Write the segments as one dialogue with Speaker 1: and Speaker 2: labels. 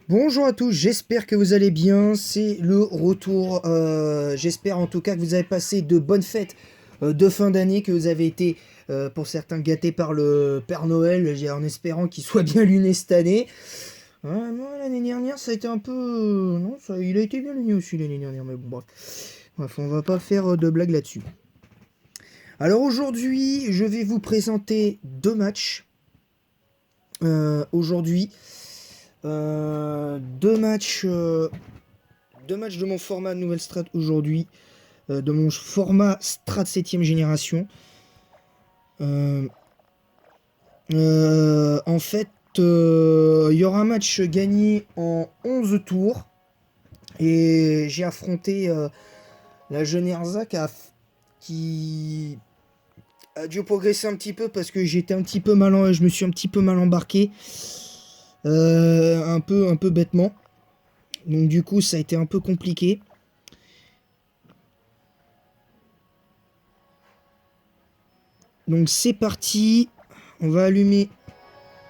Speaker 1: Bonjour à tous, j'espère que vous allez bien, c'est le retour, j'espère en tout cas que vous avez passé de bonnes fêtes de fin d'année, que vous avez été pour certains gâtés par le Père Noël, en espérant qu'il soit bien luné cette année. Moi l'année dernière ça a été un peu... non, ça, il a été bien luné aussi l'année dernière, mais bon bref, on va pas faire de blagues là-dessus. Alors aujourd'hui je vais vous présenter deux matchs, aujourd'hui. Deux matchs, de mon format Nouvelle Strat aujourd'hui, de mon format Strat 7ème génération. Euh, En fait, il y aura un match gagné en 11 tours. Et j'ai affronté la jeune Erzak qui a dû progresser un petit peu parce que j'étais un petit peu je me suis un petit peu mal embarqué. Un peu bêtement. Donc du coup, ça a été un peu compliqué. Donc c'est parti, on va allumer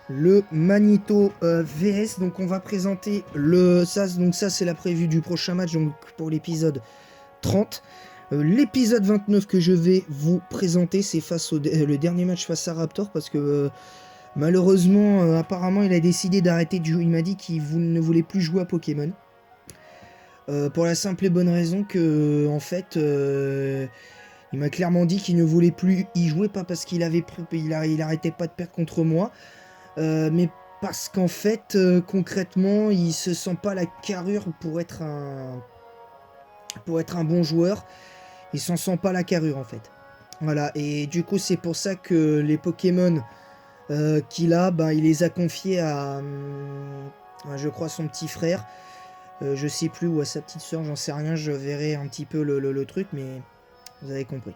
Speaker 1: le Magneto VS. Donc on va présenter donc ça c'est la prévue du prochain match, donc pour l'épisode 30. L'épisode 29 que je vais vous présenter, c'est le dernier match face à Raptor, parce que malheureusement, apparemment il a décidé d'arrêter de jouer. Il m'a dit qu'il ne voulait plus jouer à Pokémon. Pour la simple et bonne raison que, en fait, il m'a clairement dit qu'il ne voulait plus y jouer, pas parce qu'il avait il arrêtait pas de perdre contre moi, mais parce qu'en fait, concrètement, il se sent pas la carrure pour être un bon joueur. Il s'en sent pas la carrure en fait. Voilà, et du coup c'est pour ça que les Pokémon qu'il a, il les a confiés je crois, son petit frère. Je sais plus, ou à sa petite soeur, j'en sais rien, je verrai un petit peu le truc, mais vous avez compris.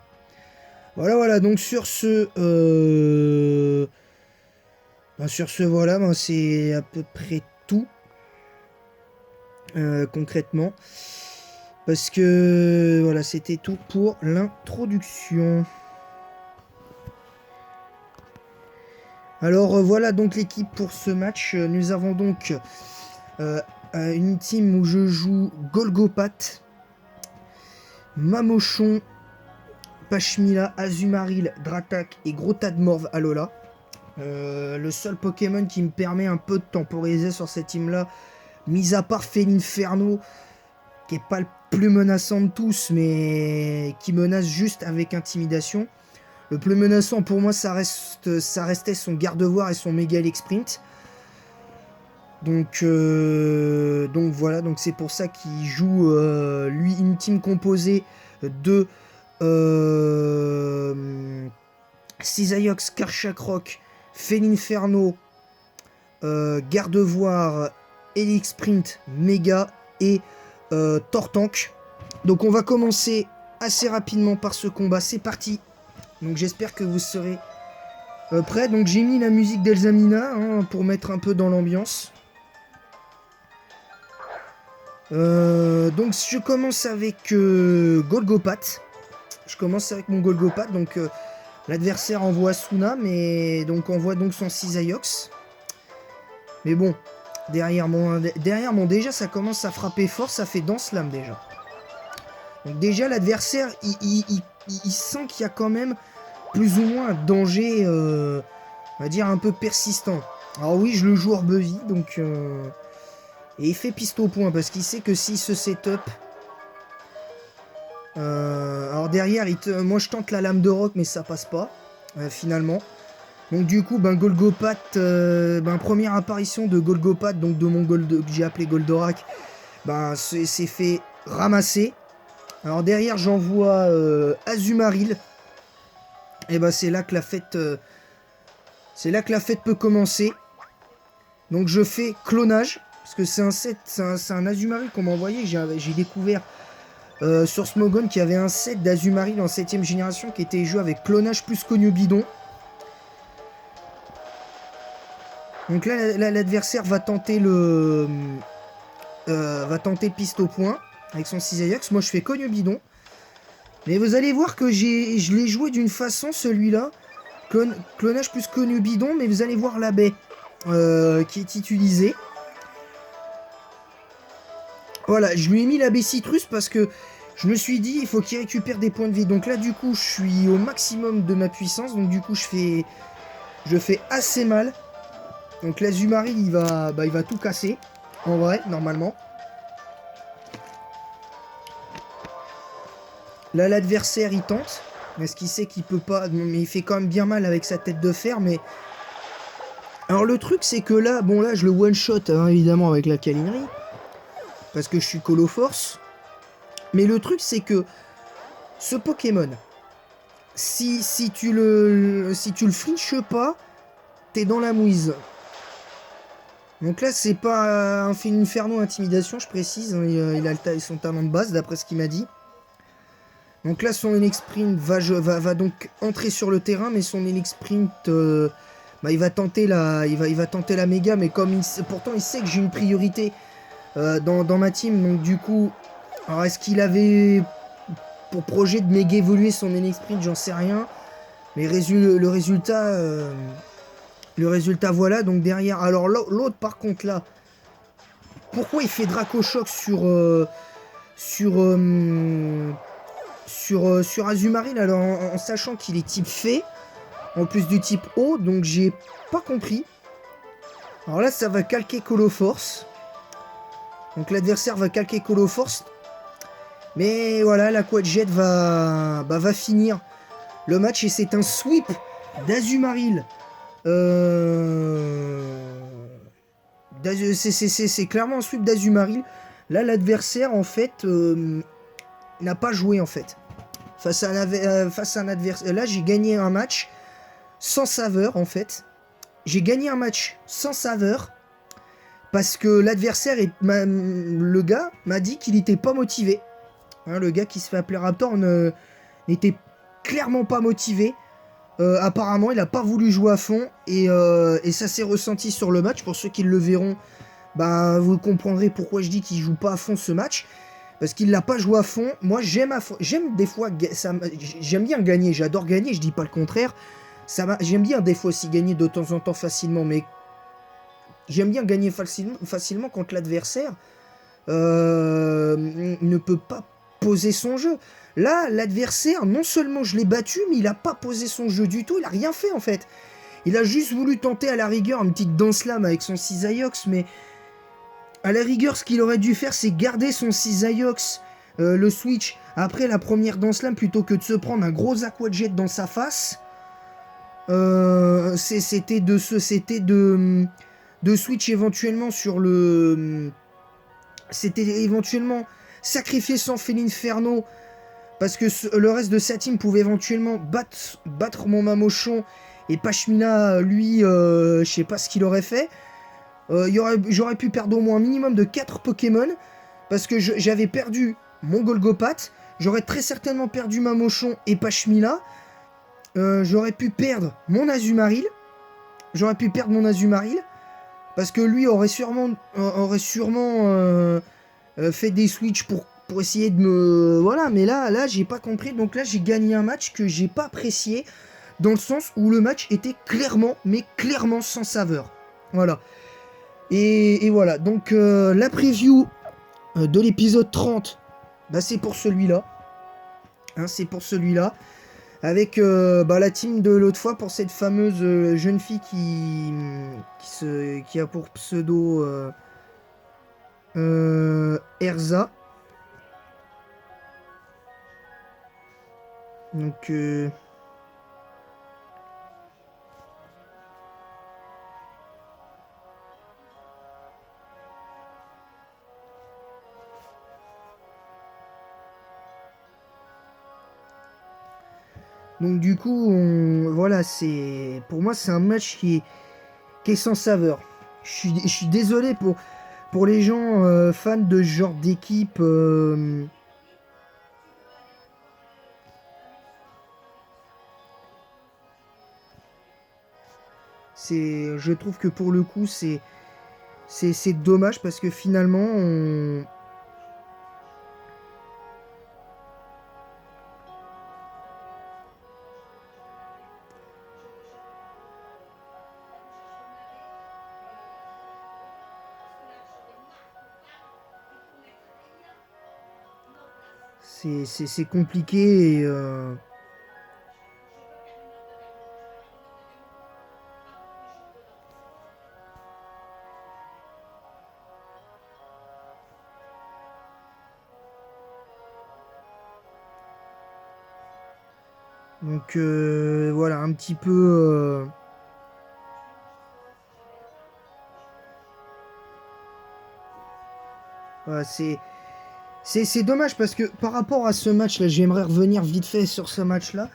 Speaker 1: Voilà, donc sur ce, voilà, c'est à peu près tout, concrètement. Parce que, voilà, c'était tout pour l'introduction. Alors, voilà donc l'équipe pour ce match. Nous avons donc une team où je joue Golgopat, Mamochon, Pashmila, Azumarill, Dratak et Grotadmorve Alola. Le seul Pokémon qui me permet un peu de temporiser sur cette team-là, mis à part Félinferno, qui est pas le plus menaçant de tous, mais qui menace juste avec intimidation. Le plus menaçant pour moi, ça restait son garde-voir et son méga sprint. Donc voilà, donc c'est pour ça qu'il joue lui une team composée de Cisaiox, Karchakroc, Félinferno, Gardevoir, Helix Sprint, Mega et Tortank. Donc on va commencer assez rapidement par ce combat, c'est parti. Donc j'espère que vous serez prêts. Donc j'ai mis la musique d'Elsamina pour mettre un peu dans l'ambiance. Donc je commence avec Golgopat. Je commence avec mon Golgopat. Donc l'adversaire envoie Suna, mais donc envoie donc son Cisaiox. Mais bon, derrière mon déjà ça commence à frapper fort, ça fait Danse Lame déjà. Donc déjà l'adversaire il sent qu'il y a quand même plus ou moins un danger, on va dire un peu persistant. Alors oui, je le joue hors bevy, donc et il fait piste au point parce qu'il sait que s'il se setup, alors derrière, moi je tente la lame de roc, mais ça passe pas finalement. Donc du coup, Golgopat, première apparition de Golgopat, donc de mon que j'ai appelé Goldorak, c'est fait ramasser. Alors derrière, j'envoie Azumarill. Et c'est là que la fête, peut commencer. Donc je fais clonage, parce que c'est un Azumarill qu'on m'a envoyé. J'ai découvert sur Smogon qu'il y avait un set d'Azumarill en 7ème génération qui était joué avec clonage plus Cogno Bidon. Donc là, l'adversaire va tenter le piste au point avec son Cisaiox. Moi, je fais Cogno Bidon. Mais vous allez voir que je l'ai joué d'une façon, celui-là. Clonage plus Cogno Bidon, mais vous allez voir la baie qui est utilisée. Voilà, je lui ai mis la baie citrus parce que je me suis dit, il faut qu'il récupère des points de vie. Donc là, du coup, je suis au maximum de ma puissance. Donc du coup, je fais assez mal. Donc l'Azumarill, il va tout casser. En vrai, normalement. Là, l'adversaire, il tente. Parce qu'il sait qu'il peut pas... Mais il fait quand même bien mal avec sa tête de fer, mais... Alors le truc, c'est que là, bon là, je le one-shot, hein, évidemment, avec la câlinerie. Parce que je suis Coloforce. Mais le truc, c'est que ce Pokémon, si tu le flinches pas, t'es dans la mouise. Donc là, c'est pas un Inferno Intimidation, je précise. Hein, il a son talent de base, d'après ce qu'il m'a dit. Donc là, son Elix Sprint va donc entrer sur le terrain, mais son Elix Sprint, il va tenter la méga, mais comme pourtant il sait que j'ai une priorité dans ma team, donc du coup, alors est-ce qu'il avait pour projet de méga évoluer son Elix Sprint, j'en sais rien, mais le résultat voilà, donc derrière, alors l'autre par contre là, pourquoi il fait Draco Choc sur Azumarill alors en sachant qu'il est type fée, en plus du type eau, donc j'ai pas compris. Alors là, ça va calquer Coloforce. Donc l'adversaire va calquer Coloforce. Mais voilà, l'Aquajet va finir le match et c'est un sweep d'Azumarill. C'est clairement un sweep d'Azumarill. Là, l'adversaire, en fait, n'a pas joué, en fait. Face à un adversaire. Là, j'ai gagné un match sans saveur, en fait. J'ai gagné un match sans saveur parce que l'adversaire, le gars, m'a dit qu'il n'était pas motivé. Hein, le gars qui se fait appeler Raptor n'était clairement pas motivé. Apparemment, il n'a pas voulu jouer à fond et ça s'est ressenti sur le match. Pour ceux qui le verront, vous comprendrez pourquoi je dis qu'il joue pas à fond ce match. Parce qu'il l'a pas joué à fond. Moi, j'aime des fois, j'aime bien gagner. J'adore gagner, je dis pas le contraire. J'aime bien des fois aussi gagner de temps en temps facilement, mais j'aime bien gagner facilement quand l'adversaire ne peut pas poser son jeu. Là, l'adversaire, non seulement je l'ai battu, mais il a pas posé son jeu du tout, il a rien fait en fait. Il a juste voulu tenter à la rigueur une petite danse lame avec son Cisaiox, mais à la rigueur, ce qu'il aurait dû faire, c'est garder son Cisaiox, le switch, après la première danse lame, plutôt que de se prendre un gros Aquajet dans sa face. C'était de switch éventuellement sur le... C'était éventuellement sacrifier son Inferno parce que le reste de sa team pouvait éventuellement battre mon Mamochon et Pashmina, lui, je sais pas ce qu'il aurait fait. J'aurais pu perdre au moins un minimum de 4 Pokémon parce que j'avais perdu mon Golgopath, j'aurais très certainement perdu Mamochon et Pashmina. J'aurais pu perdre mon Azumarill. Parce que lui aurait sûrement fait des switches pour essayer de me... Voilà, mais là j'ai pas compris. Donc là, j'ai gagné un match que j'ai pas apprécié. Dans le sens où le match était clairement, mais clairement sans saveur. Voilà. Et voilà. Donc la preview de l'épisode 30, c'est pour celui-là. Hein, c'est pour celui-là. Avec la team de l'autre fois pour cette fameuse jeune fille qui a pour pseudo Erza. Donc du coup, voilà, pour moi c'est un match qui est sans saveur. Je suis désolé pour les gens fans de ce genre d'équipe. Je trouve que pour le coup c'est dommage parce que finalement C'est compliqué et... Donc voilà, un petit peu... voilà, c'est dommage parce que par rapport à ce match-là, j'aimerais revenir vite fait sur ce match-là.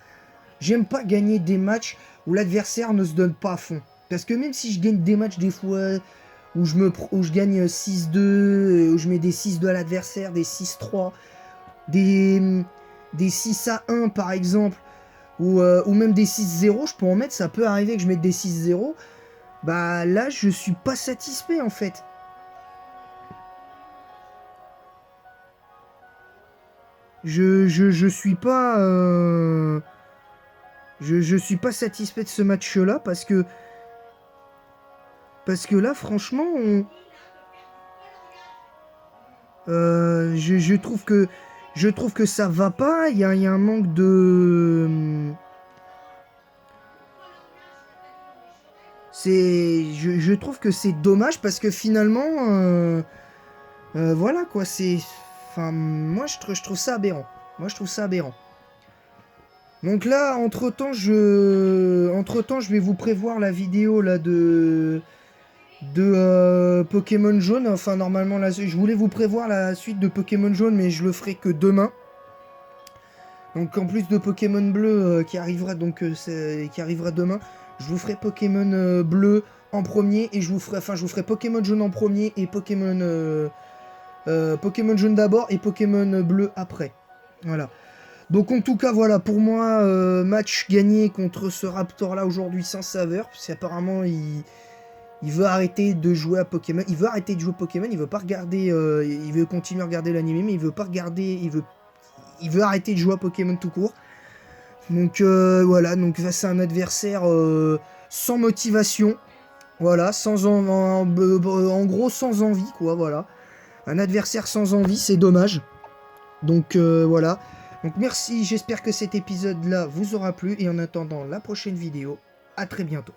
Speaker 1: J'aime pas gagner des matchs où l'adversaire ne se donne pas à fond. Parce que même si je gagne des matchs des fois où je gagne 6-2, où je mets des 6-2 à l'adversaire, des 6-3, des 6-1 par exemple, ou même des 6-0, je peux en mettre, ça peut arriver que je mette des 6-0. Bah là, je suis pas satisfait en fait. Je suis pas... je suis pas satisfait de ce match-là parce que là, franchement, je trouve que ça va pas. Il y a un manque de... je trouve que c'est dommage parce que finalement, voilà quoi, c'est... Enfin, moi je trouve ça aberrant. Moi je trouve ça aberrant. Donc là, entre-temps, je vais vous prévoir la vidéo là de Pokémon Jaune. Enfin, normalement, là, je voulais vous prévoir la suite de Pokémon Jaune, mais je le ferai que demain. Donc en plus de Pokémon Bleu qui arrivera demain, je vous ferai Pokémon Bleu en premier et je vous ferai Pokémon Jaune en premier et Pokémon Jaune d'abord et Pokémon Bleu après. Voilà. Donc en tout cas voilà, pour moi, match gagné contre ce Raptor là aujourd'hui sans saveur, parce qu'apparemment il veut arrêter de jouer à Pokémon, il veut arrêter de jouer à Pokémon, il veut pas regarder, il veut continuer à regarder l'anime, mais il veut pas regarder, il veut arrêter de jouer à Pokémon tout court. Donc voilà, donc face à un adversaire sans motivation, voilà, en gros sans envie quoi, voilà. Un adversaire sans envie, c'est dommage. Donc voilà. Donc merci, j'espère que cet épisode-là vous aura plu. Et en attendant la prochaine vidéo, à très bientôt.